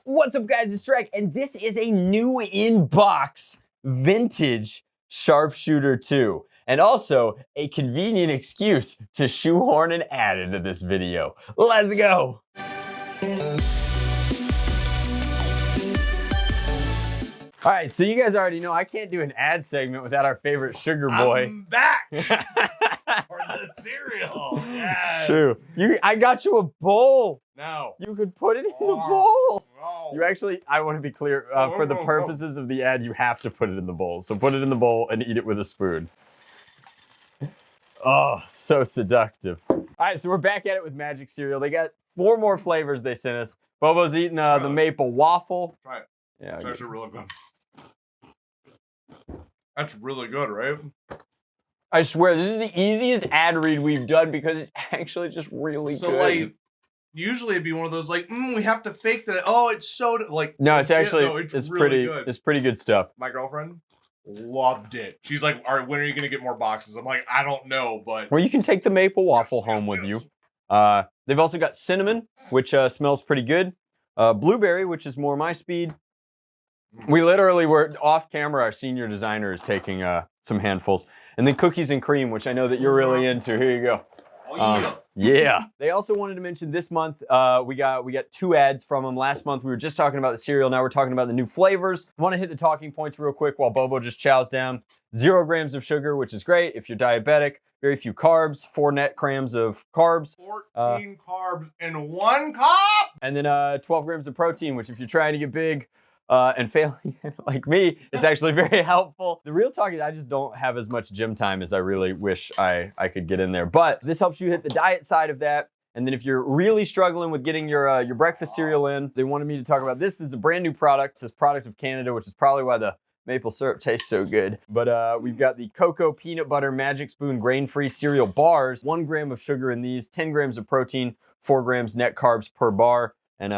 What's up, guys? It's Drac, and this is a new in-box vintage Sharpshooter 2, and also a convenient excuse to shoehorn an ad into this video. Let's go! All right, so you guys already know I can't do an ad segment without our favorite sugar boy. I'm back for the cereal. Yes. True. I got you a bowl. No. You could put it in the bowl. No. You actually, I want to be clear, for the purposes of the ad, you have to put it in the bowl. So put it in the bowl and eat it with a spoon. Oh, so seductive. All right, so we're back at it with Magic Cereal. They got 4 more flavors they sent us. Bobo's eating the maple waffle. Try it. Yeah, it's actually really good. That's really good, right? I swear, this is the easiest ad read we've done because it's actually just really good. So, like, usually it'd be one of those, like, we have to fake that. Oh, it's so, like, no, it's actually, no, it's really pretty good. It's pretty good stuff. My girlfriend loved it. She's like, all right, when are you going to get more boxes? I'm like, I don't know, but. Well, you can take the maple waffle home with you. They've also got cinnamon, which smells pretty good. Blueberry, which is more my speed. We literally were off camera. Our senior designer is taking some handfuls. And then cookies and cream, which I know that you're really into. Here you go. Oh, yeah. They also wanted to mention this month, we got 2 ads from them. Last month, we were just talking about the cereal. Now we're talking about the new flavors. I want to hit the talking points real quick while Bobo just chows down. 0 grams of sugar, which is great if you're diabetic. Very few carbs, 4 net grams of carbs. 14 carbs in 1 cup! And then 12 grams of protein, which if you're trying to get big, and failing like me, it's actually very helpful. The real talk is I just don't have as much gym time as I really wish I could get in there. But this helps you hit the diet side of that. And then if you're really struggling with getting your breakfast cereal in, they wanted me to talk about this. This is a brand new product. It's this product of Canada, which is probably why the maple syrup tastes so good. But we've got the Cocoa Peanut Butter Magic Spoon grain-free cereal bars. 1 gram of sugar in these, 10 grams of protein, 4 grams net carbs per bar. And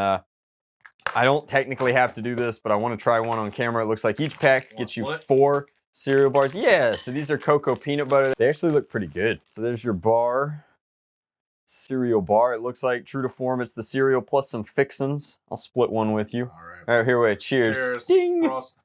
I don't technically have to do this, but I want to try one on camera. It looks like each pack gets you 4 cereal bars. Yeah, so these are cocoa peanut butter. They actually look pretty good. So there's your bar, cereal bar. It looks like true to form, it's the cereal plus some fixins. I'll split one with you. All right, here we go. Cheers. Cheers. Ding. Frost.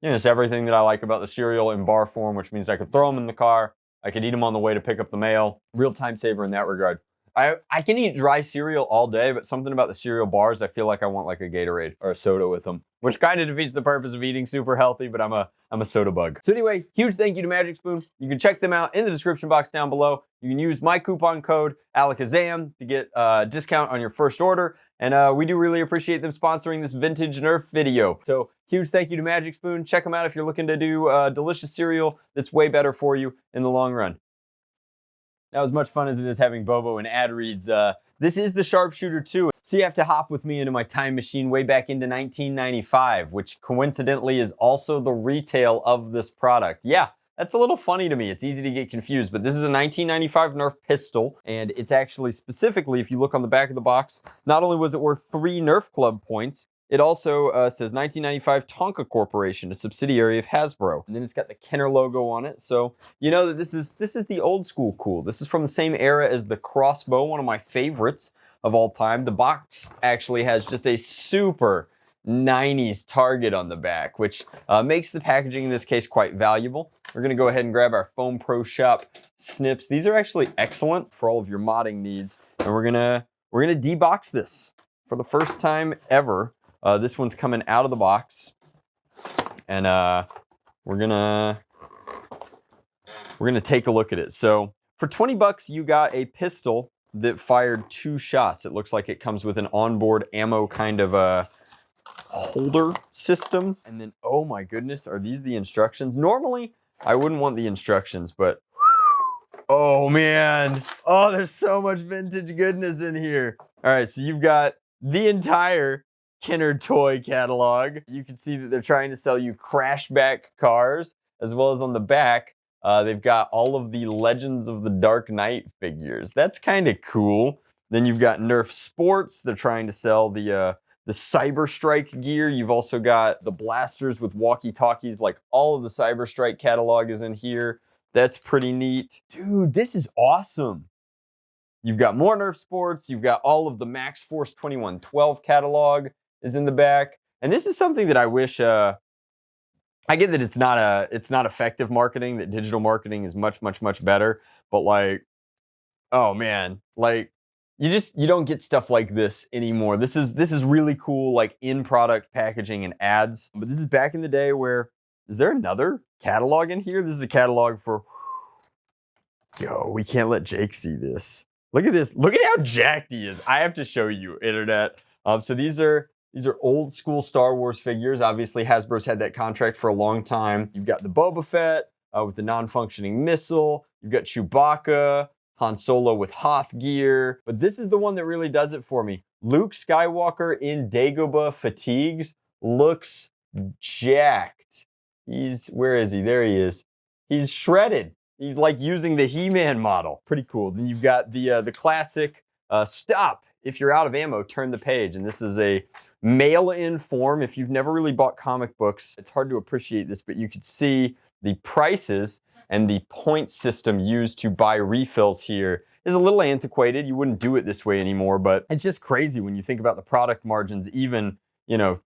Yeah, it's everything that I like about the cereal in bar form, which means I could throw them in the car. I could eat them on the way to pick up the mail. Real time saver in that regard. I can eat dry cereal all day, but something about the cereal bars, I feel like I want like a Gatorade or a soda with them, which kind of defeats the purpose of eating super healthy, but I'm a soda bug. So anyway, huge thank you to Magic Spoon. You can check them out in the description box down below. You can use my coupon code ALAKAZAM to get a discount on your first order. And we do really appreciate them sponsoring this vintage Nerf video. So huge thank you to Magic Spoon. Check them out if you're looking to do delicious cereal that's way better for you in the long run. Now, as much fun as it is having Bobo and ad reads, this is the Sharpshooter 2. So you have to hop with me into my time machine way back into 1995, which coincidentally is also the retail of this product. Yeah, that's a little funny to me. It's easy to get confused, but this is a 1995 Nerf pistol, and it's actually specifically, if you look on the back of the box, not only was it worth 3 Nerf Club points, it also says 1995 Tonka Corporation, a subsidiary of Hasbro. And then it's got the Kenner logo on it. So you know that this is the old school cool. This is from the same era as the crossbow, one of my favorites of all time. The box actually has just a super 90s target on the back, which makes the packaging in this case quite valuable. We're gonna go ahead and grab our Foam Pro Shop snips. These are actually excellent for all of your modding needs. And we're gonna debox this for the first time ever. This one's coming out of the box, and we're gonna take a look at it. So for 20 bucks, you got a pistol that fired 2 shots. It looks like it comes with an onboard ammo kind of a holder system. And then, oh my goodness, are these the instructions? Normally, I wouldn't want the instructions, but oh man, oh, there's so much vintage goodness in here. All right, so you've got the entire Kenner toy catalog. You can see that they're trying to sell you crashback cars, as well as on the back, they've got all of the Legends of the Dark Knight figures. That's kind of cool. Then you've got Nerf Sports. They're trying to sell the Cyber Strike gear. You've also got the blasters with walkie-talkies. Like all of the Cyber Strike catalog is in here. That's pretty neat. Dude, this is awesome. You've got more Nerf sports. You've got all of the Max Force 2112 catalog is in the back. And this is something that I wish, I get that it's not effective marketing, that digital marketing is much, much, much better. But like, oh man, like you don't get stuff like this anymore. This is really cool, like in product packaging and ads. But this is back in the day where, is there another catalog in here? This is a catalog for, yo, we can't let Jake see this. Look at this. Look at how jacked he is. I have to show you, internet. So these are old school Star Wars figures. Obviously, Hasbro's had that contract for a long time. You've got the Boba Fett with the non-functioning missile. You've got Chewbacca, Han Solo with Hoth gear. But this is the one that really does it for me. Luke Skywalker in Dagobah fatigues looks jacked. Where is he? There he is. He's shredded. He's like using the He-Man model. Pretty cool. Then you've got the classic stop. If you're out of ammo, turn the page. And this is a mail-in form. If you've never really bought comic books, it's hard to appreciate this, but you could see the prices and the point system used to buy refills here is a little antiquated. You wouldn't do it this way anymore, but it's just crazy when you think about the product margins even,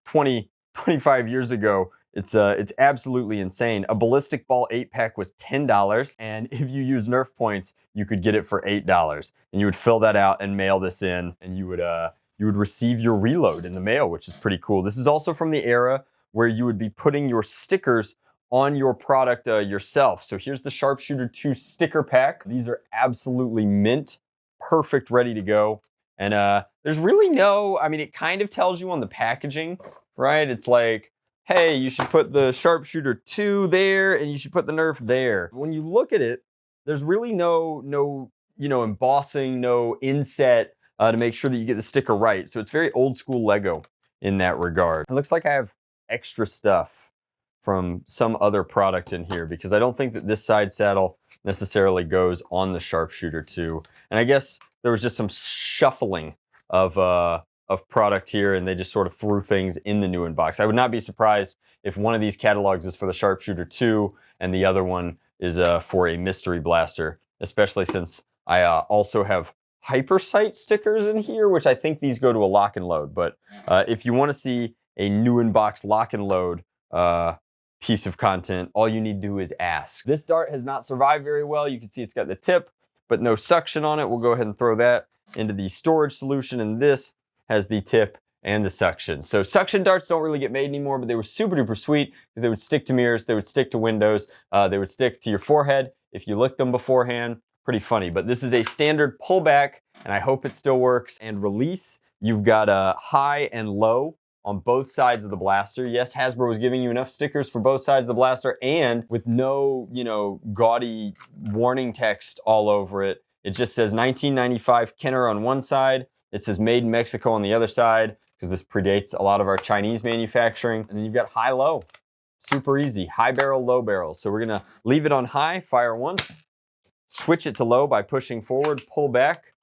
20, 25 years ago. It's absolutely insane. A ballistic ball 8-pack was $10, and if you use Nerf points, you could get it for $8. And you would fill that out and mail this in, and you would receive your reload in the mail, which is pretty cool. This is also from the era where you would be putting your stickers on your product yourself. So here's the Sharpshooter 2 sticker pack. These are absolutely mint, perfect, ready to go. And there's really no, it kind of tells you on the packaging, right? It's like, hey, you should put the Sharpshooter 2 there, and you should put the Nerf there. When you look at it, there's really no embossing, no inset to make sure that you get the sticker right. So it's very old school Lego in that regard. It looks like I have extra stuff from some other product in here because I don't think that this side saddle necessarily goes on the Sharpshooter 2. And I guess there was just some shuffling of product here, and they just sort of threw things in the new inbox. I would not be surprised if one of these catalogs is for the Sharpshooter 2 and the other one is for a mystery blaster, especially since I also have Hypersight stickers in here, which I think these go to a lock and load. But if you want to see a new inbox lock and load piece of content, all you need to do is ask. This dart has not survived very well. You can see it's got the tip, but no suction on it. We'll go ahead and throw that into the storage solution, and this has the tip and the suction. So suction darts don't really get made anymore, but they were super duper sweet because they would stick to mirrors, they would stick to windows, they would stick to your forehead if you licked them beforehand. Pretty funny, but this is a standard pullback, and I hope it still works. And release, you've got a high and low on both sides of the blaster. Yes, Hasbro was giving you enough stickers for both sides of the blaster, and with no, gaudy warning text all over it. It just says 1995 Kenner on one side. It says made in Mexico on the other side, because this predates a lot of our Chinese manufacturing. And then you've got high-low. Super easy. High barrel, low barrel. So we're going to leave it on high, fire once, switch it to low by pushing forward, pull back,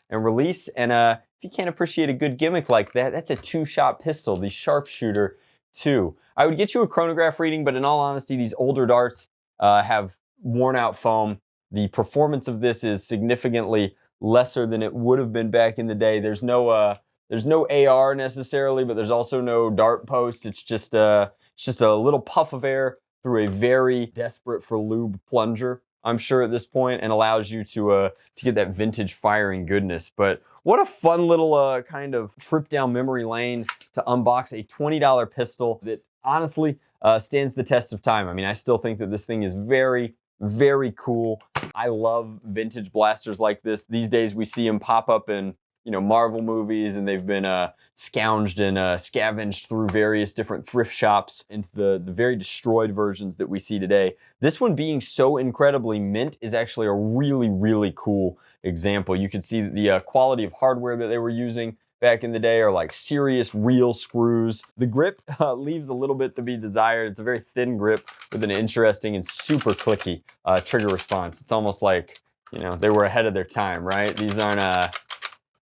and release. And if you can't appreciate a good gimmick like that, that's a 2-shot pistol, the Sharpshooter 2. I would get you a chronograph reading, but in all honesty, these older darts have worn out foam. The performance of this is significantly lesser than it would have been back in the day. There's no AR necessarily, but there's also no dart post. It's just a little puff of air through a very desperate for lube plunger, I'm sure at this point, and allows you to get that vintage firing goodness. But what a fun little kind of trip down memory lane to unbox a $20 pistol that honestly stands the test of time. I still think that this thing is very, very cool. I love vintage blasters like this. These days we see them pop up in, Marvel movies, and they've been scounged and scavenged through various different thrift shops into the very destroyed versions that we see today. This one being so incredibly mint is actually a really, really cool example. You can see the quality of hardware that they were using back in the day are like serious, real screws. The grip leaves a little bit to be desired. It's a very thin grip with an interesting and super clicky trigger response. It's almost like, they were ahead of their time, right? These aren't,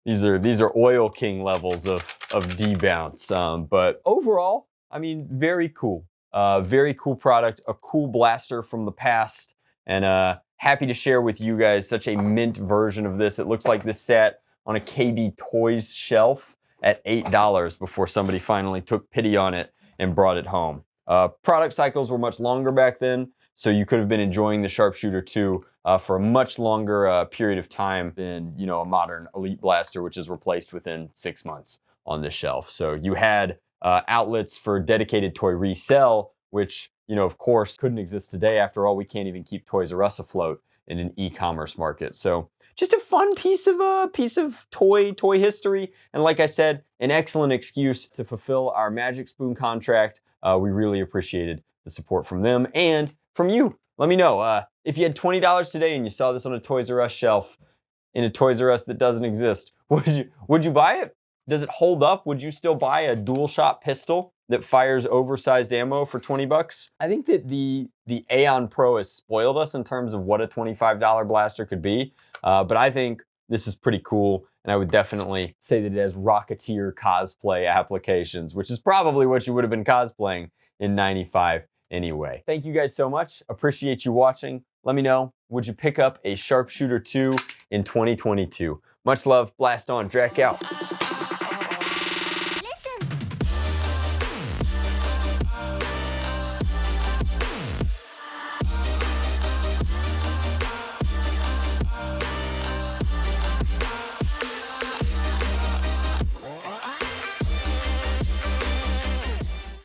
these are Oil King levels of debounce. But overall, very cool. Very cool product, a cool blaster from the past. And happy to share with you guys such a mint version of this. It looks like this sat on a KB Toys shelf at $8 before somebody finally took pity on it and brought it home. Product cycles were much longer back then, so you could have been enjoying the Sharpshooter 2 for a much longer period of time than, you know, a modern Elite Blaster, which is replaced within 6 months on this shelf. So you had outlets for dedicated toy resale, which, you know, of course, couldn't exist today. After all, we can't even keep Toys R Us afloat in an e-commerce market. So just a fun piece of toy history, and like I said, an excellent excuse to fulfill our Magic Spoon contract. We really appreciated the support from them and from you. Let me know if you had $20 today and you saw this on a Toys R Us shelf in a Toys R Us that doesn't exist. Would you buy it? Does it hold up? Would you still buy a dual shot pistol that fires oversized ammo for 20 bucks? I think that the Aeon Pro has spoiled us in terms of what a $25 blaster could be, but I think this is pretty cool, and I would definitely say that it has Rocketeer cosplay applications, which is probably what you would have been cosplaying in '95 anyway. Thank you guys so much. Appreciate you watching. Let me know, would you pick up a Sharpshooter 2 in 2022? Much love, blast on, Drac out.